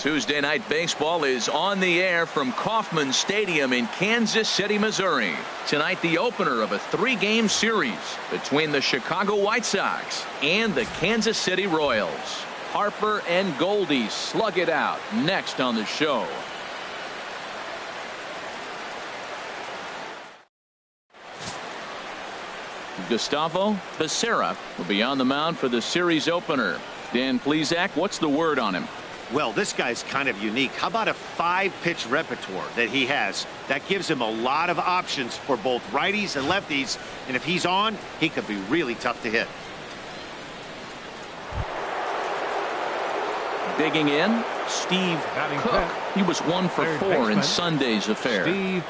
Tuesday Night Baseball is on the air from Kauffman Stadium in Kansas City, Missouri. Tonight, the opener of a 3-game series between the Chicago White Sox and the Kansas City Royals. Harper and Goldie slug it out next on the show. Gustavo Becerra will be on the mound for the series opener. Dan Plesac, what's the word on him? Well, this guy's kind of unique. How about a 5-pitch repertoire that he has? That gives him a lot of options for both righties and lefties. And if he's on, he could be really tough to hit. Digging in, Steve Cook. He was 1 for 4 in Sunday's affair. Steve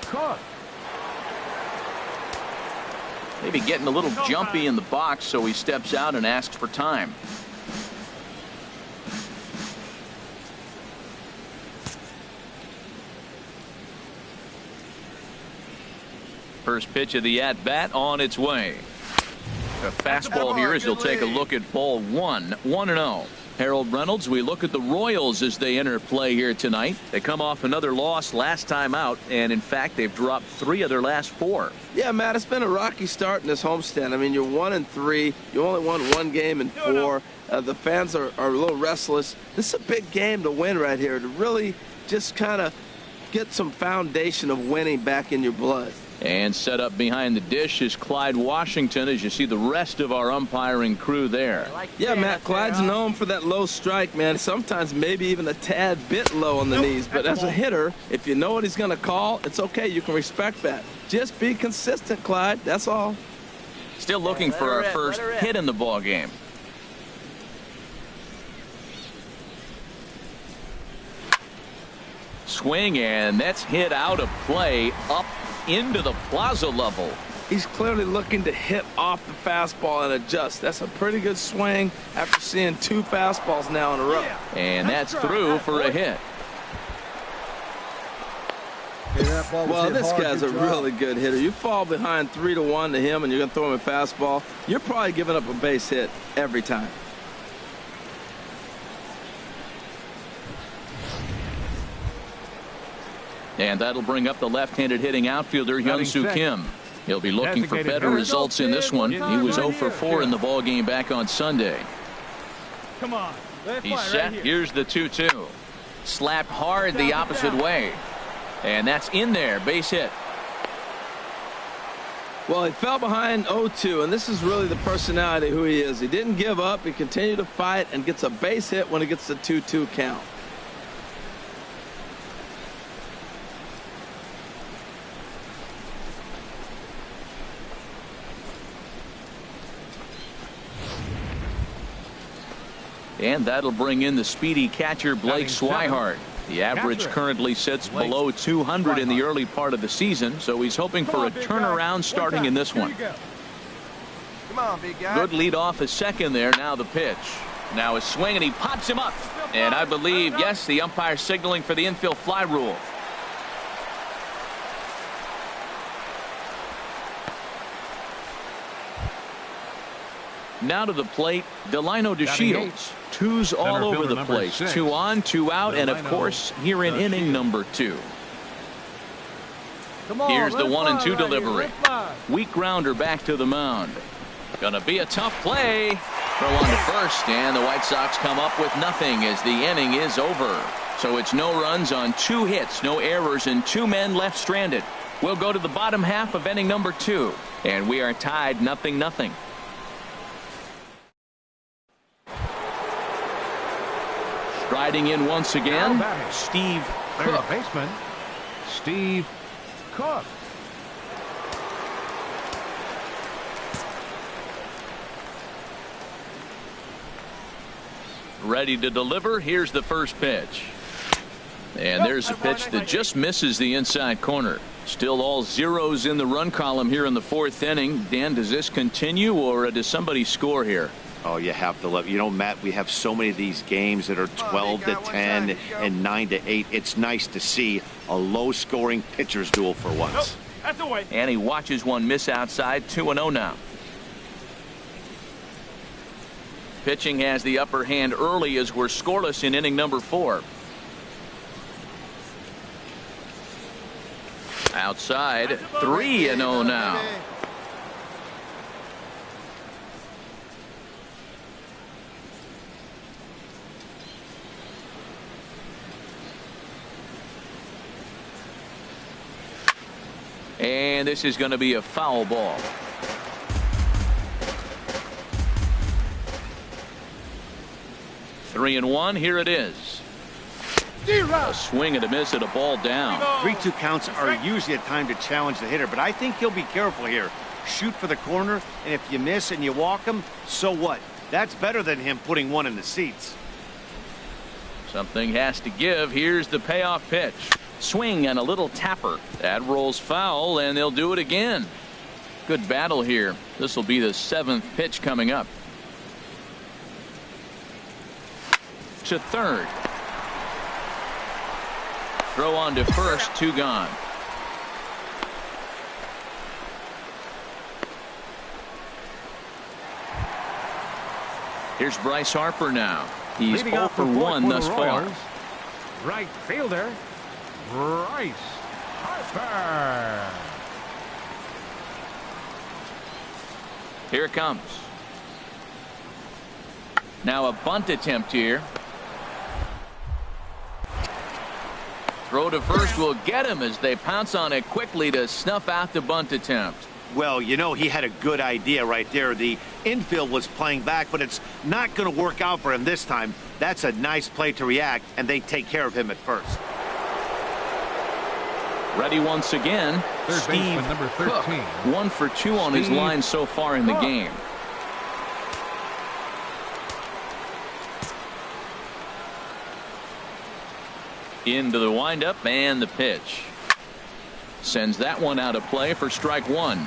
Cook. Maybe getting a little jumpy in the box, so he steps out and asks for time. First pitch of the at-bat on its way. A fastball here as he'll take a look at ball 1. 1-0. Harold Reynolds, we look at the Royals as they enter play here tonight. They come off another loss last time out, and in fact they've dropped 3 of their last 4. Yeah, Matt, it's been a rocky start in this homestand. I mean, you're 1-3. You only won 1 game in 4. The fans are a little restless. This is a big game to win right here, to really just kind of get some foundation of winning back in your blood. And set up behind the dish is Clyde Washington, as you see the rest of our umpiring crew there. Yeah, Matt, Clyde's known for that low strike, man. Sometimes maybe even a tad bit low on the knees. But as a hitter, if you know what he's going to call, it's okay. You can respect that. Just be consistent, Clyde. That's all. Still looking for our first hit in the ball game. Swing, and that's hit out of play up into the plaza level. He's clearly looking to hit off the fastball and adjust. That's a pretty good swing after seeing 2 fastballs now in a row. And that's through for a hit. Well, this guy's a really good hitter. You fall behind 3-1 to him and you're going to throw him a fastball, you're probably giving up a base hit every time. And that'll bring up the left-handed hitting outfielder Hyun-Soo Kim. He'll be looking for better results in this one. He was 0 for 4 in the ball game back on Sunday. Come on. He's set. Here's the 2-2. Slapped hard the opposite way. And that's in there. Base hit. Well, he fell behind 0-2, and this is really the personality who he is. He didn't give up. He continued to fight and gets a base hit when he gets the 2-2 count. And that'll bring in the speedy catcher Blake Swihart. The average currently sits below 200 in the early part of the season, so he's hoping for a turnaround starting in this one. Come on, big guy. Good lead off at second there. Now the pitch. Now a swing, and he pops him up. And I believe, yes, the umpire signaling for the infield fly rule. Now to the plate, Delino DeShields. 2s all over the place. 2 on, 2 out, and of course, here in inning number 2. Here's the 1-2 delivery. Weak grounder back to the mound. Gonna be a tough play. Throw on to first, and the White Sox come up with nothing as the inning is over. So it's no runs on 2 hits, no errors, and 2 men left stranded. We'll go to the bottom half of inning number 2, and we are tied 0-0. Striding in once again, Steve Cook. Baseman, Steve Cook. Ready to deliver. Here's the first pitch. And there's a pitch that just misses the inside corner. Still all zeros in the run column here in the 4th inning. Dan, does this continue, or does somebody score here? Oh, you have to love. You know, Matt, we have so many of these games that are 12-10 and 9-8. It's nice to see a low-scoring pitcher's duel for once. That's away. And he watches one miss outside. 2-0 now. Pitching has the upper hand early as we're scoreless in inning number 4. Outside, 3-0 now. And this is going to be a foul ball. Three and one. Here it is. A swing and a miss and a ball down. 3-2 counts are usually a time to challenge the hitter, but I think he'll be careful here. Shoot for the corner, and if you miss and you walk him, so what? That's better than him putting one in the seats. Something has to give. Here's the payoff pitch. Swing and a little tapper. That rolls foul, and they'll do it again. Good battle here. This will be the 7th pitch coming up. To third. Throw on to first. 2 gone. Here's Bryce Harper now. He's 0 for 1 thus far. Right fielder, Bryce Harper. Here it comes. Now a bunt attempt here. Throw to first will get him as they pounce on it quickly to snuff out the bunt attempt. Well, you know, he had a good idea right there. The infield was playing back, but it's not going to work out for him this time. That's a nice play to react, and they take care of him at first. Ready once again. Steve number 13. Cook, 1 for 2 on his line so far in the game. Into the windup and the pitch. Sends that one out of play for strike 1.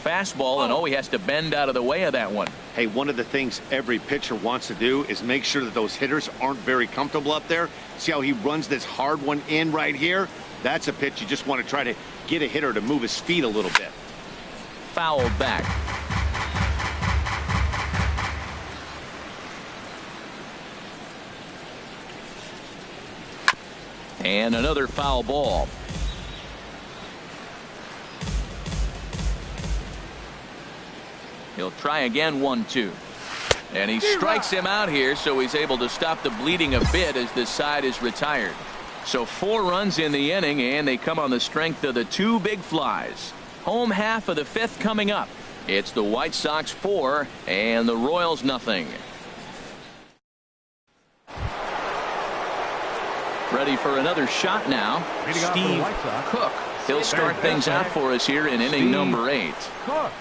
Fastball, and he has to bend out of the way of that one. Hey, one of the things every pitcher wants to do is make sure that those hitters aren't very comfortable up there. See how he runs this hard one in right here? That's a pitch you just want to try to get a hitter to move his feet a little bit. Fouled back. And another foul ball. He'll try again. 1-2. And he strikes him out here, so he's able to stop the bleeding a bit as this side is retired. So 4 runs in the inning, and they come on the strength of the 2 big flies. Home half of the 5th coming up. It's the White Sox 4 and the Royals nothing. Ready for another shot now. Steve Cook. He'll start things out for us here in inning number 8. Cook.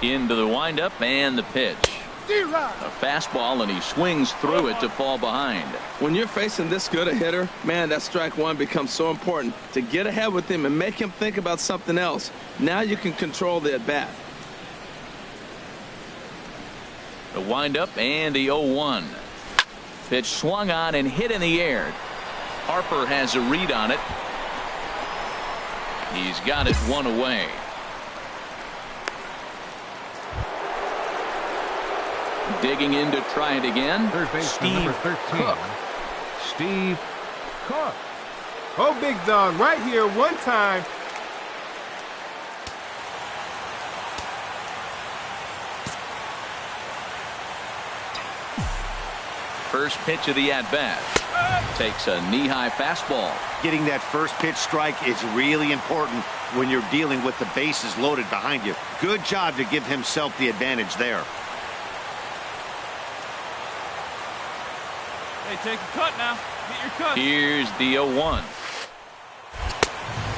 Into the windup and the pitch. A fastball, and he swings through it to fall behind. When you're facing this good a hitter, man, that strike 1 becomes so important to get ahead with him and make him think about something else. Now you can control the at bat. The windup and the 0-1. Pitch swung on and hit in the air. Harper has a read on it. He's got it 1 away. Digging in to try it again. Steve Cook. Steve Cook. Oh, big dog, right here, one time. First pitch of the at-bat. Takes a knee-high fastball. Getting that first pitch strike is really important when you're dealing with the bases loaded behind you. Good job to give himself the advantage there. Hey, take a cut now. Get your cut. Here's the 0-1.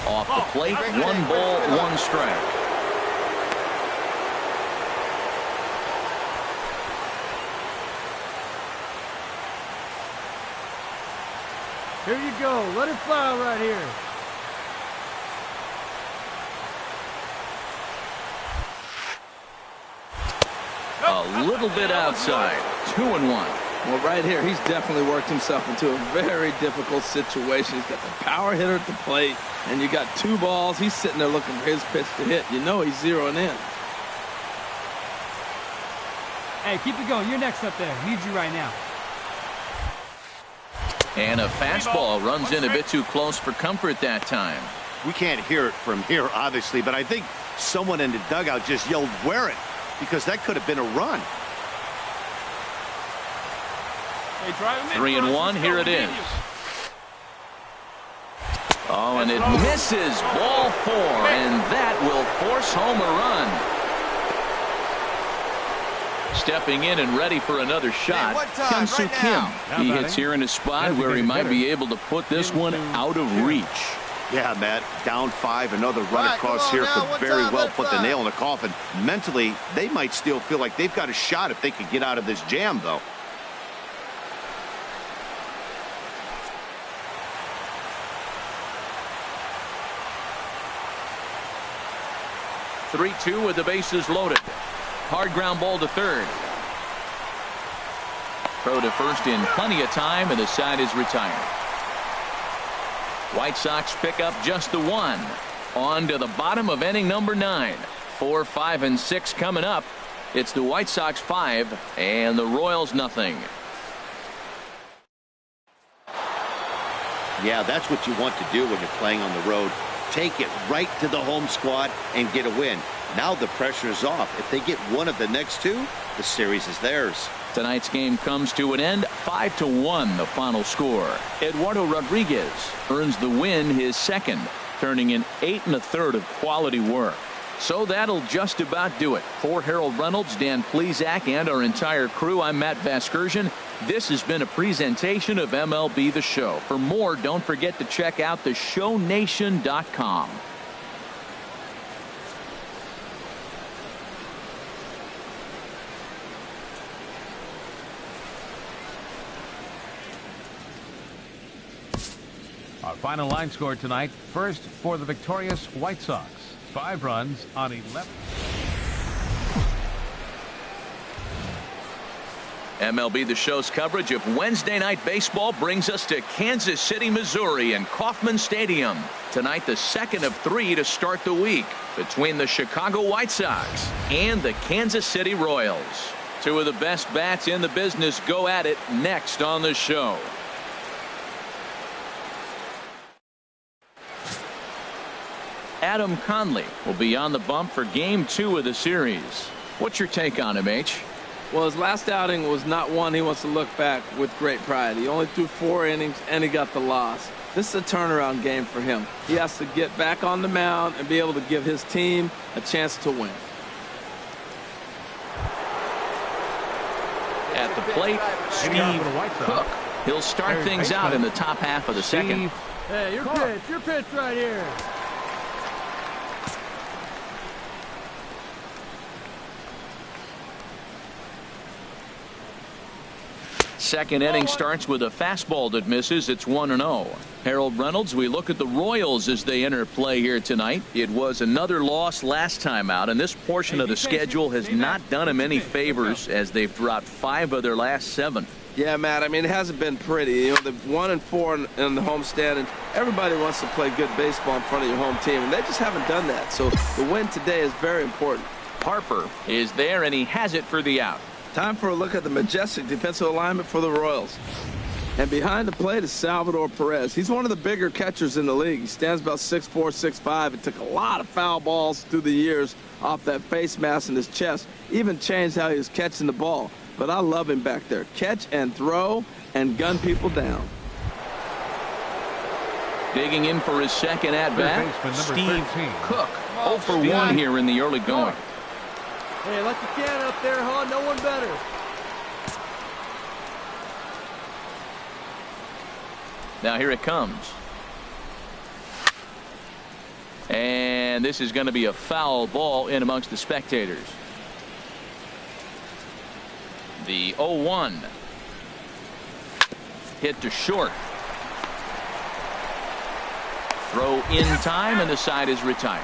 Off the plate, 1 ball, 1 strike. Here you go. Let it fly right here. A little bit outside. 2-1. Well, right here, he's definitely worked himself into a very difficult situation. He's got the power hitter at the plate, and you got 2 balls. He's sitting there looking for his pitch to hit. You know he's zeroing in. Hey, keep it going. You're next up there. Need you right now. And a fastball runs in a bit too close for comfort that time. We can't hear it from here, obviously, but I think someone in the dugout just yelled, "Wear it," because that could have been a run. 3-1, here it is. Oh, and it misses. Ball 4, and that will force home a run. Stepping in and ready for another shot, Hyun-Soo Kim. He hits here in a spot where he might be able to put this one out of reach. Yeah, Matt, down 5, another run across here could very well put the nail in the coffin. Mentally, they might still feel like they've got a shot if they could get out of this jam, though. Three-two with the bases loaded. Hard ground ball to third. Throw to first in plenty of time, and the side is retired. White Sox pick up just the 1. On to the bottom of inning number 9. 4, 5, and 6 coming up. It's the White Sox 5 and the Royals nothing. Yeah, that's what you want to do when you're playing on the road. Take it right to the home squad and get a win. Now the pressure is off. If they get one of the next 2, the series is theirs. Tonight's game comes to an end. 5-1 the final score. Eduardo Rodriguez earns the win, his second, turning in 8 1/3 of quality work. So that'll just about do it. For Harold Reynolds, Dan Plesac, and our entire crew, I'm Matt Vasgersian. This has been a presentation of MLB The Show. For more, don't forget to check out theshownation.com. Our final line score tonight. First for the victorious White Sox. 5 runs on 11. MLB The Show's coverage of Wednesday night baseball brings us to Kansas City, Missouri and Kauffman Stadium. Tonight, the second of 3 to start the week between the Chicago White Sox and the Kansas City Royals. 2 of the best bats in the business go at it next on the show. Adam Conley will be on the bump for game 2 of the series. What's your take on him, H? Well, his last outing was not one he wants to look back with great pride. He only threw 4 innings, and he got the loss. This is a turnaround game for him. He has to get back on the mound and be able to give his team a chance to win. At the plate, Steve Cook. He'll start things out in the top half of the second. Hey, your pitch right here. Second inning starts with a fastball that misses. It's 1-0. Harold Reynolds, we look at the Royals as they enter play here tonight. It was another loss last time out, and this portion of the schedule has not done them any favors as they've dropped 5 of their last 7. Yeah, Matt, I mean, it hasn't been pretty. You know, the 1-4 in the homestand, and everybody wants to play good baseball in front of your home team, and they just haven't done that. So the win today is very important. Harper is there, and he has it for the out. Time for a look at the majestic defensive alignment for the Royals. And behind the plate is Salvador Perez. He's one of the bigger catchers in the league. He stands about 6'4", 6'5". It took a lot of foul balls through the years off that face mask in his chest. Even changed how he was catching the ball. But I love him back there. Catch and throw and gun people down. Digging in for his second at-bat, Steve Cook. 0 for 1 here in the early going. Hey, let the can up there, huh? No one better. Now here it comes. And this is going to be a foul ball in amongst the spectators. The 0-1. Hit to short. Throw in time, and the side is retired.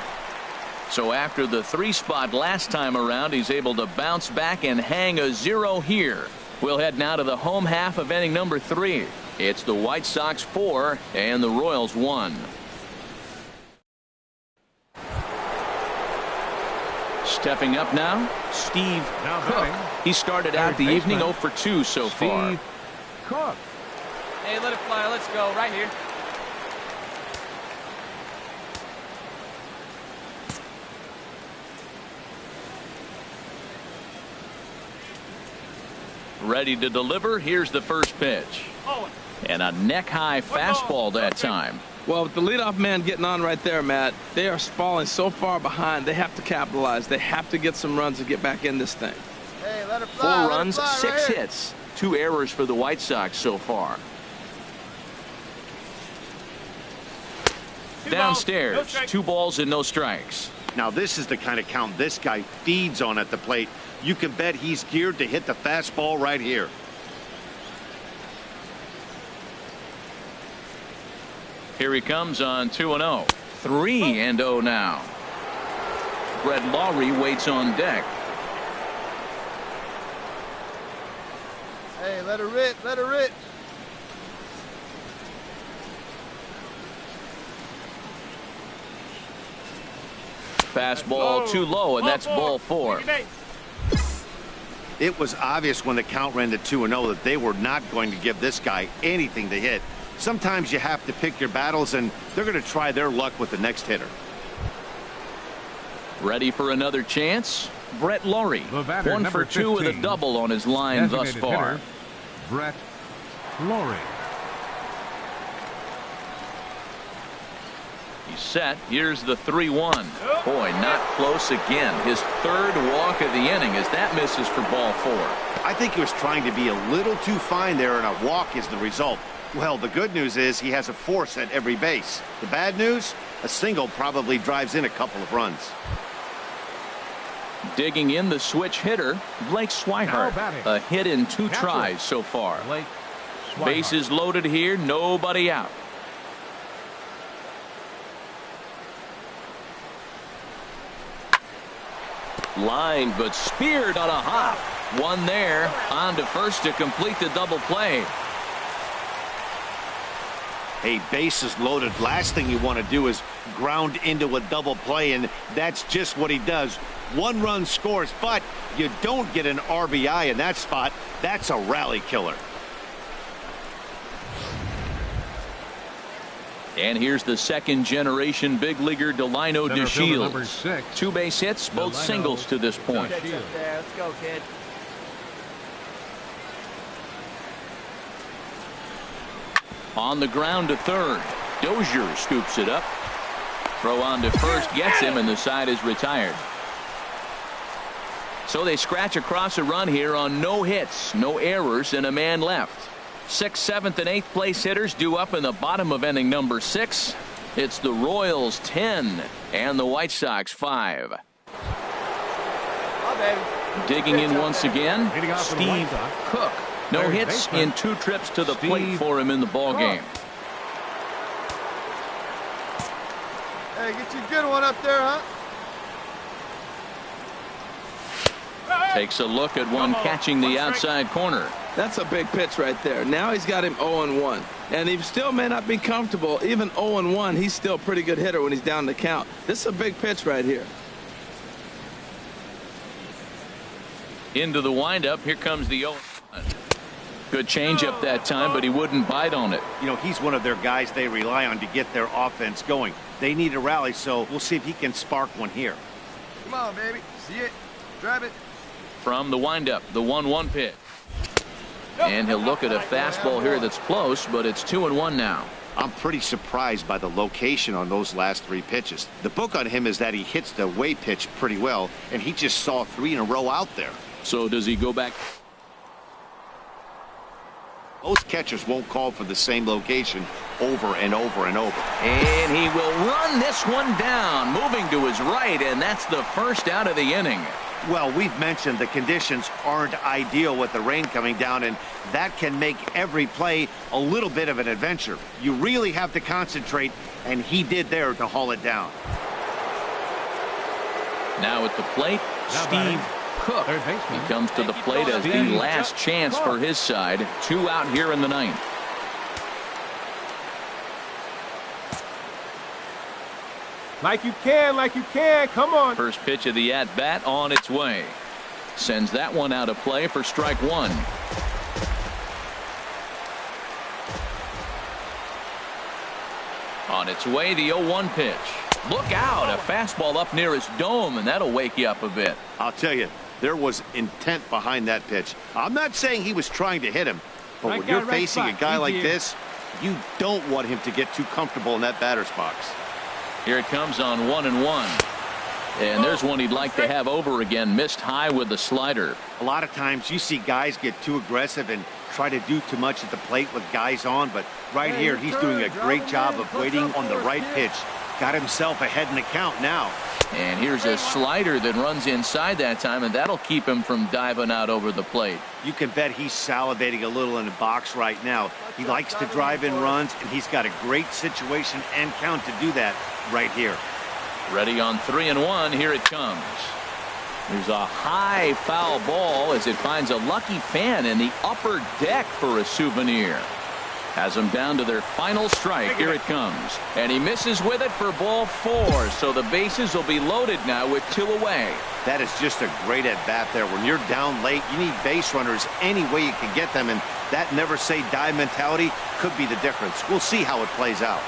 So after the 3 spot last time around, he's able to bounce back and hang a 0 here. We'll head now to the home half of inning number 3. It's the White Sox 4 and the Royals 1. Stepping up now, Steve Cook. He started out the evening 0 for 2 so far. Cook. Hey, let it fly. Let's go right here. Ready to deliver. Here's the first pitch. And a neck-high fastball that time. Well, with the leadoff man getting on right there, Matt, they are falling so far behind. They have to capitalize. They have to get some runs to get back in this thing. Hey, let it fly. 4 runs, 6 hits, 2 errors for the White Sox so far. Downstairs, 2 balls and no strikes. Now this is the kind of count this guy feeds on at the plate. You can bet he's geared to hit the fastball right here. Here he comes on 2-0. 3-0 now. Brett Lawrie waits on deck. Hey, let her rip. Let her rip. Fastball too low, and that's ball 4. It was obvious when the count ran to 2-0 that they were not going to give this guy anything to hit. Sometimes you have to pick your battles, and they're going to try their luck with the next hitter. Ready for another chance? Brett Lawrie. 1 for 2 with a double on his line thus far. Hitter, Brett Lawrie. He's set. Here's the 3-1. Boy, not close again. His 3rd walk of the inning as that misses for ball 4. I think he was trying to be a little too fine there, and a walk is the result. Well, the good news is he has a force at every base. The bad news? A single probably drives in a couple of runs. Digging in the switch hitter, Blake Swihart. A hit in 2 tries so far. Bases loaded here, nobody out. Line, but speared on a hop. One there, on to first to complete the double play. Hey, bases loaded. Last thing you want to do is ground into a double play, and that's just what he does. 1 run scores, but you don't get an RBI in that spot. That's a rally killer. And here's the 2nd-generation big leaguer Delino DeShields. 2 base hits, both singles to this point. Let's go, kid. On the ground to 3rd. Dozier scoops it up. Throw on to first, gets him, and the side is retired. So they scratch across a run here on no hits, no errors, and a man left. 6th, 7th, and 8th place hitters due up in the bottom of inning number 6. It's the Royals 10 and the White Sox 5. Digging in once again, Steve Cook. No hits in 2 trips to the plate for him in the ball game. Hey, get you a good one up there, huh? Takes a look at one catching the outside corner. That's a big pitch right there. Now he's got him 0-1. And he still may not be comfortable. Even 0-1, he's still a pretty good hitter when he's down the count. This is a big pitch right here. Into the windup. Here comes the 0-1. Good changeup that time, but he wouldn't bite on it. You know, he's one of their guys they rely on to get their offense going. They need a rally, so we'll see if he can spark one here. Come on, baby. See it. Grab it. From the windup, the 1-1 pitch. And he'll look at a fastball here that's close, but it's 2-1 now. I'm pretty surprised by the location on those last 3 pitches. The book on him is that he hits the way pitch pretty well, and he just saw 3 in a row out there. So does he go back? Most catchers won't call for the same location over and over and over. And he will run this one down, moving to his right, and that's the first out of the inning. Well, we've mentioned the conditions aren't ideal with the rain coming down, and that can make every play a little bit of an adventure. You really have to concentrate, and he did there to haul it down. Now at the plate, Steve Cook. He comes to the plate as the last chance for his side. 2 out here in the ninth. Like you can, come on. First pitch of the at-bat on its way. Sends that one out of play for strike 1. On its way, the 0-1 pitch. Look out, a fastball up near his dome, and that'll wake you up a bit. I'll tell you, there was intent behind that pitch. I'm not saying he was trying to hit him, but when you're facing a guy like this, you don't want him to get too comfortable in that batter's box. Here it comes on 1-1. And there's one he'd like to have over again. Missed high with the slider. A lot of times you see guys get too aggressive and try to do too much at the plate with guys on, but right here he's doing a great job of waiting on the right pitch. Got himself ahead in the count now. And here's a slider that runs inside that time, and that'll keep him from diving out over the plate. You can bet he's salivating a little in the box right now. He likes to drive in runs, and he's got a great situation and count to do that right here. Ready on 3-1. Here it comes. There's a high foul ball as it finds a lucky fan in the upper deck for a souvenir. Has them down to their final strike. Here it comes. And he misses with it for ball 4. So the bases will be loaded now with 2 away. That is just a great at-bat there. When you're down late, you need base runners any way you can get them. And that never say die mentality could be the difference. We'll see how it plays out.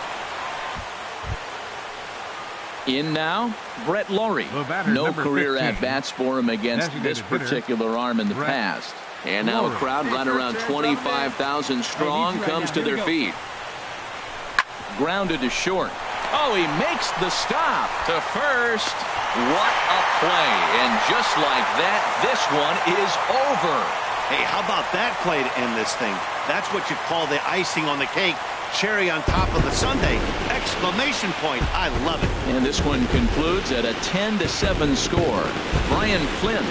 In now, Brett Laurie. No career at-bats for him against this particular arm in the past. And now a crowd right around 25,000 strong comes to their feet. Grounded to short. Oh, he makes the stop to first. What a play. And just like that, this one is over. Hey, how about that play to end this thing? That's what you call the icing on the cake. Cherry on top of the sundae. Exclamation point. I love it. And this one concludes at a 10-7 score. Brian Flynn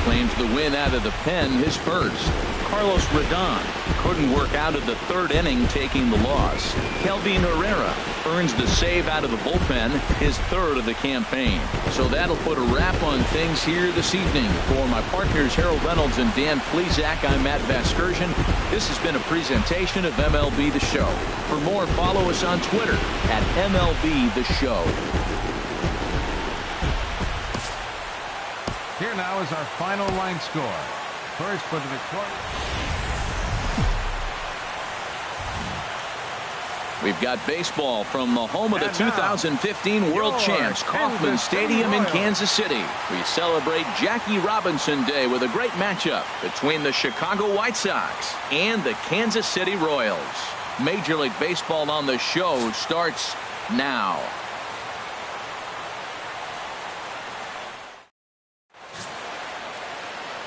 claims the win out of the pen, his first. Carlos Rodon couldn't work out of the 3rd inning, taking the loss. Kelvin Herrera earns the save out of the bullpen, his 3rd of the campaign. So that'll put a wrap on things here this evening. For my partners Harold Reynolds and Dan Flezak, I'm Matt Vasgersian. This has been a presentation of MLB The Show. For more, follow us on Twitter at MLB The Show. Here now is our final line score. First for the Victoria. We've got baseball from the home of the 2015 World Champs, Kauffman Stadium in Kansas City. We celebrate Jackie Robinson Day with a great matchup between the Chicago White Sox and the Kansas City Royals. Major League Baseball on the show starts now.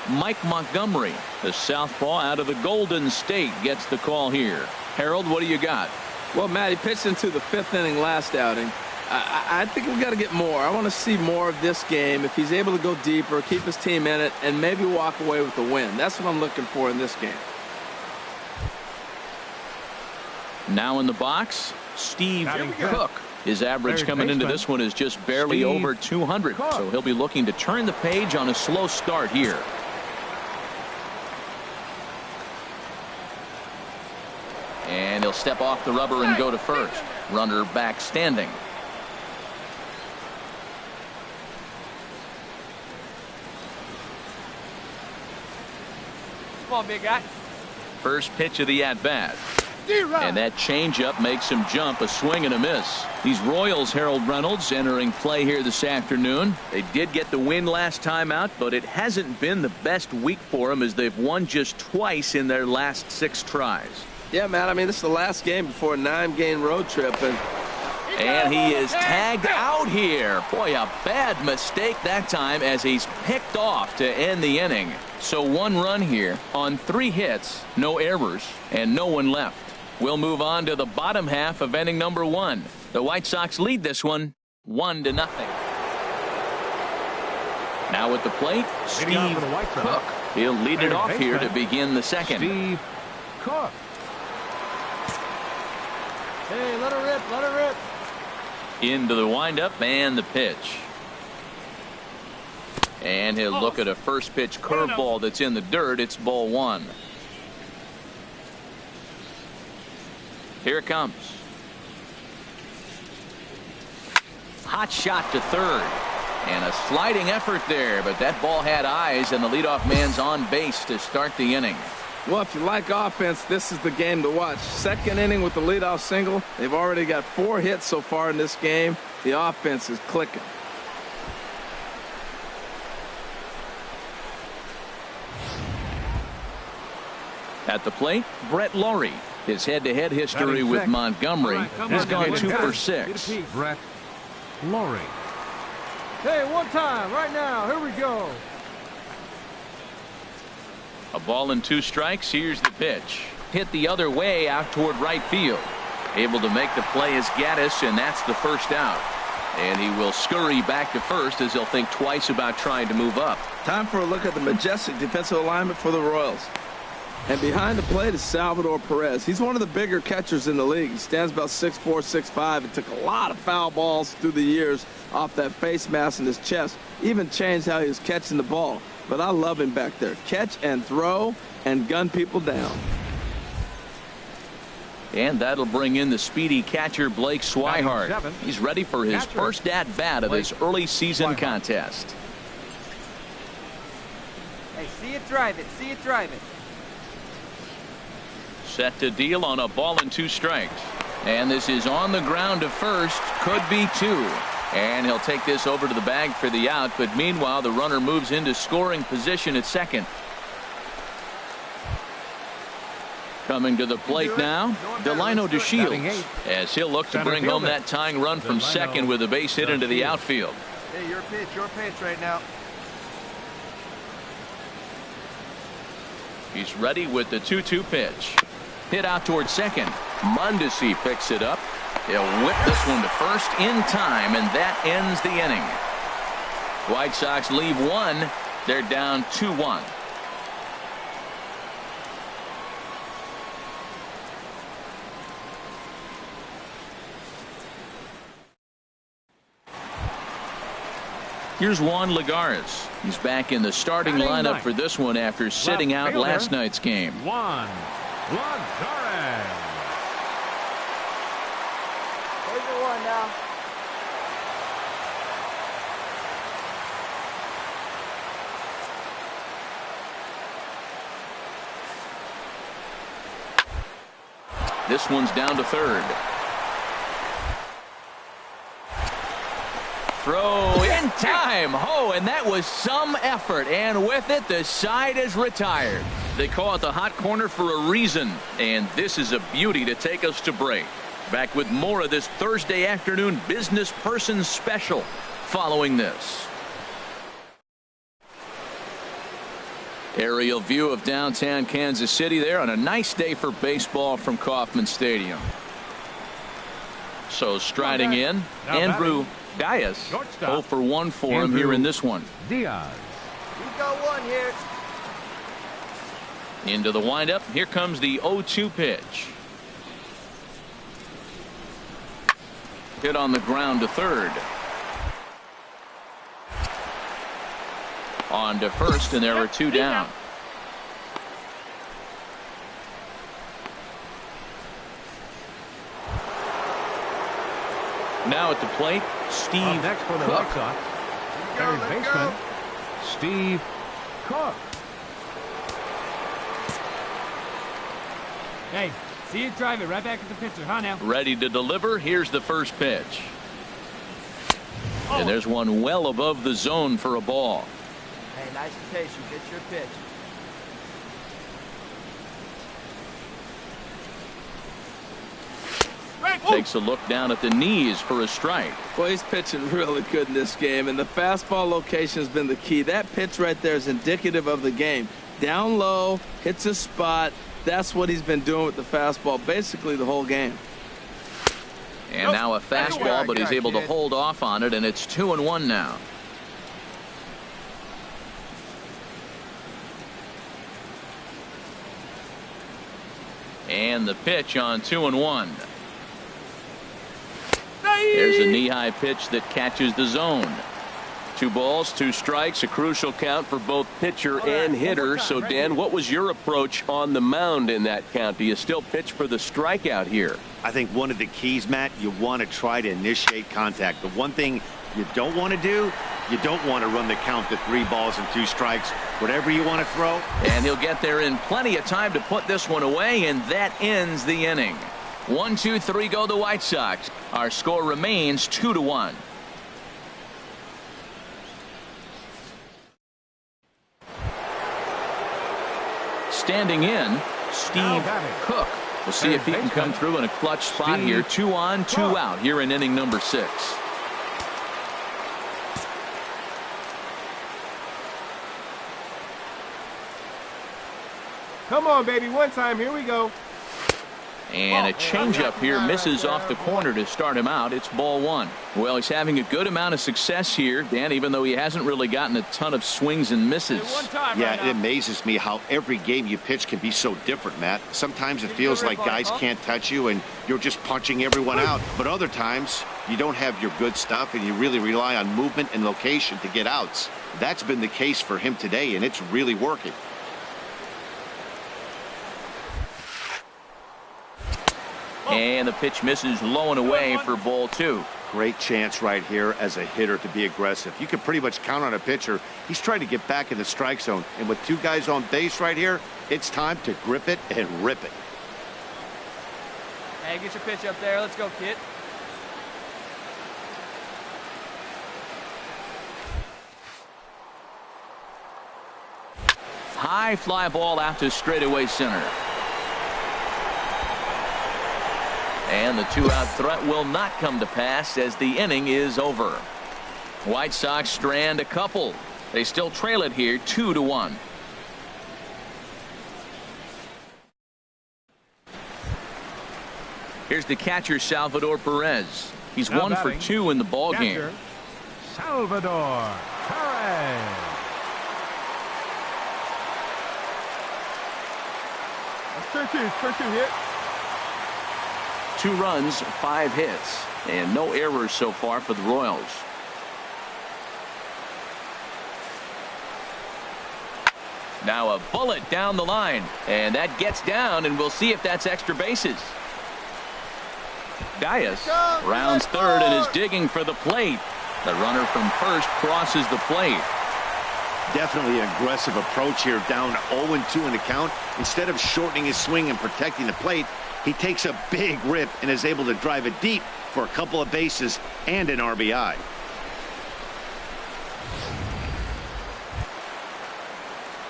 Mike Montgomery, the southpaw out of the Golden State, gets the call here. Harold, what do you got? Well, Matt, he pitched into the 5th inning last outing. I think we've got to get more. I want to see more of this game. If he's able to go deeper, keep his team in it, and maybe walk away with the win. That's what I'm looking for in this game. Now in the box, Steve Cook. His average coming into this one is just barely over 200. So he'll be looking to turn the page on a slow start here. And he'll step off the rubber and go to first. Runner back standing. Come on, big guy. First pitch of the at-bat. And that changeup makes him jump. A swing and a miss. These Royals, Harold Reynolds, entering play here this afternoon. They did get the win last time out, but it hasn't been the best week for them as they've won just twice in their last 6 tries. Yeah, Matt, I mean, this is the last game before a 9-game road trip. And he is tagged out here. Boy, a bad mistake that time as he's picked off to end the inning. So 1 run here on 3 hits, no errors, and no one left. We'll move on to the bottom half of inning number 1. The White Sox lead this one 1-0. Now at the plate, Steve Cook. He'll lead it off here to begin the second. Steve Cook. Hey, let her rip, let her rip. Into the windup and the pitch. And he'll look at a first pitch curveball that's in the dirt. It's ball one. Here it comes. Hot shot to third. And a sliding effort there, but that ball had eyes, and the leadoff man's on base to start the inning. Well, if you like offense, this is the game to watch. Second inning with the leadoff single. They've already got 4 hits so far in this game. The offense is clicking. At the plate, Brett Laurie. His head-to-head history with Montgomery has gone 2 for 6. Brett Laurie. Hey, one time, right now. Here we go. A ball and 2 strikes. Here's the pitch. Hit the other way out toward right field. Able to make the play is Gaddis, and that's the first out. And he will scurry back to first as he'll think twice about trying to move up. Time for a look at the majestic defensive alignment for the Royals. And behind the plate is Salvador Perez. He's one of the bigger catchers in the league. He stands about 6'4", 6'5", and took a lot of foul balls through the years off that face mask in his chest. Even changed how he was catching the ball. But I love him back there. Catch and throw and gun people down. And that'll bring in the speedy catcher Blake Swihart. He's ready for his first at-bat of this early season contest. Hey, see it, drive it. See it, drive it. Set to deal on a ball and 2 strikes. And this is on the ground to first. Could be 2. And he'll take this over to the bag for the out. But meanwhile, the runner moves into scoring position at second. Coming to the plate now, Delino DeShields, as he'll look to bring home that tying run from second with a base hit into the outfield. Hey, your pitch right now. He's ready with the 2-2 pitch. Hit out towards second. Mondesi picks it up. He'll whip this one to first in time, and that ends the inning. White Sox leave 1. They're down 2-1. Here's Juan Lagares. He's back in the starting lineup for this one after sitting out last night's game. Juan Lagares. There's the one now. This one's down to third. Throw in time. Oh, and that was some effort. And with it, the side is retired. They call it the hot corner for a reason. And this is a beauty to take us to break. Back with more of this Thursday afternoon business person special following this. Aerial view of downtown Kansas City there on a nice day for baseball from Kauffman Stadium. So striding in, Andrew Diaz. 0 for 1 for him here in this one. Diaz. We got one here. Into the windup. Here comes the 0-2 pitch. Hit on the ground to third. On to first, and there are 2 down. Now at the plate, Steve next for the Cook. White Sox, third baseman Steve Cook. Hey, see it, drive it right back at the pitcher, huh now? Ready to deliver. Here's the first pitch. And there's one well above the zone for a ball. Hey, nice and patient. Get your pitch. Takes a look down at the knees for a strike. Well, he's pitching really good in this game, and the fastball location has been the key. That pitch right there is indicative of the game. Down low, hits a spot. That's what he's been doing with the fastball basically the whole game. And now a fastball, but he's able to hold off on it, and it's 2-1 now. And the pitch on 2-1. There's a knee-high pitch that catches the zone. 2 balls, 2 strikes, a crucial count for both pitcher and hitter. So, Dan, what was your approach on the mound in that count? Do you still pitch for the strikeout here? I think one of the keys, Matt, you want to try to initiate contact. The one thing you don't want to do, you don't want to run the count to 3 balls and 2 strikes. Whatever you want to throw. And he'll get there in plenty of time to put this one away, and that ends the inning. 1, 2, 3 go the White Sox. Our score remains 2-1. Standing in, Steve Cook. We'll see if he can come through in a clutch spot here. 2 on, 2 out here in inning number 6. Come on, baby. One time. Here we go. And a changeup here misses off the corner to start him out. It's ball 1. Well, he's having a good amount of success here, Dan, even though he hasn't really gotten a ton of swings and misses. Yeah, it amazes me how every game you pitch can be so different, Matt. Sometimes it feels like guys can't touch you and you're just punching everyone out. But other times you don't have your good stuff and you really rely on movement and location to get outs. That's been the case for him today, and it's really working. And the pitch misses low and away for ball 2. Great chance right here as a hitter to be aggressive. You can pretty much count on a pitcher. He's trying to get back in the strike zone. And with 2 guys on base right here, it's time to grip it and rip it. Hey, get your pitch up there. Let's go, kid. High fly ball out to straightaway center. And the 2-out threat will not come to pass as the inning is over. White Sox strand a couple. They still trail it here 2-1. Here's the catcher, Salvador Perez. He's Now 1 for 2 in the ball game. Salvador Perez. That's turn 2 hit. 2 runs, 5 hits, and no errors so far for the Royals. Now a bullet down the line, and that gets down, and we'll see if that's extra bases. Dias rounds third and is digging for the plate. The runner from first crosses the plate. Definitely an aggressive approach here, down 0-2 in the count. Instead of shortening his swing and protecting the plate, he takes a big rip and is able to drive it deep for a couple of bases and an RBI.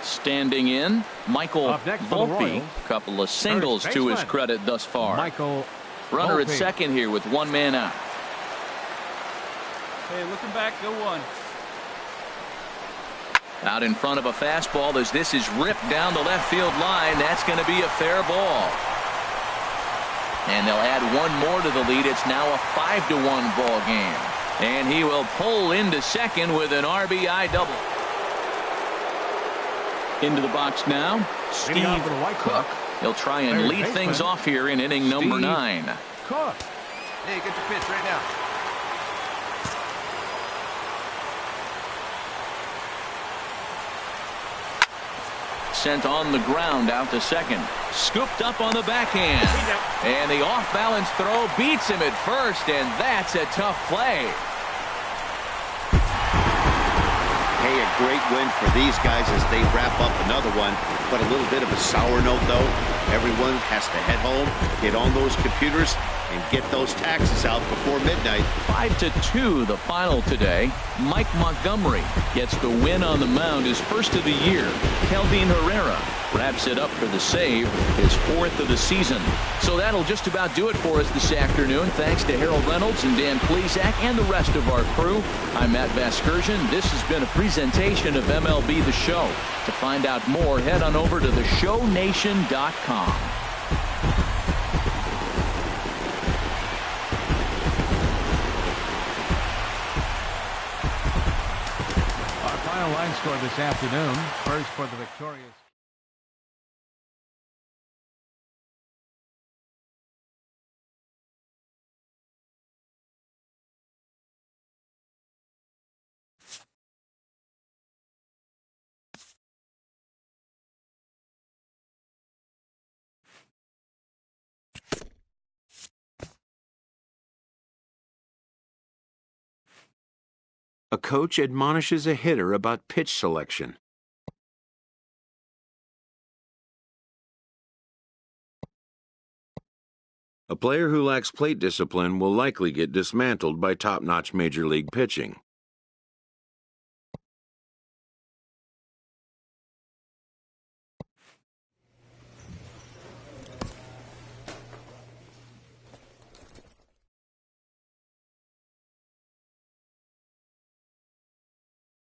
Standing in, Michael Volpe. Couple of singles to his credit thus far. Michael Runner Volpe at second here with 1 man out. Hey, looking back, go 1. Out in front of a fastball as this is ripped down the left field line. That's going to be a fair ball. And they'll add 1 more to the lead. It's now a 5-1 ball game. And he will pull into second with an RBI double. Into the box now, Steve Cook. He'll try and lead things off here in inning number 9. Cook. Hey, get your pitch right now. Sent on the ground out to second. Scooped up on the backhand. And the off-balance throw beats him at first, and that's a tough play. Hey, a great win for these guys as they wrap up another one. But a little bit of a sour note, though. Everyone has to head home, get on those computers, and get those taxes out before midnight. 5-2 the final today. Mike Montgomery gets the win on the mound, his first of the year. Kelvin Herrera wraps it up for the save, his 4th of the season. So that'll just about do it for us this afternoon. Thanks to Harold Reynolds and Dan Plesac and the rest of our crew. I'm Matt Vasgersian. This has been a presentation of MLB The Show. To find out more, head on over to theshownation.com. Final line score this afternoon. First for the victorious A coach admonishes a hitter about pitch selection. A player who lacks plate discipline will likely get dismantled by top-notch major league pitching.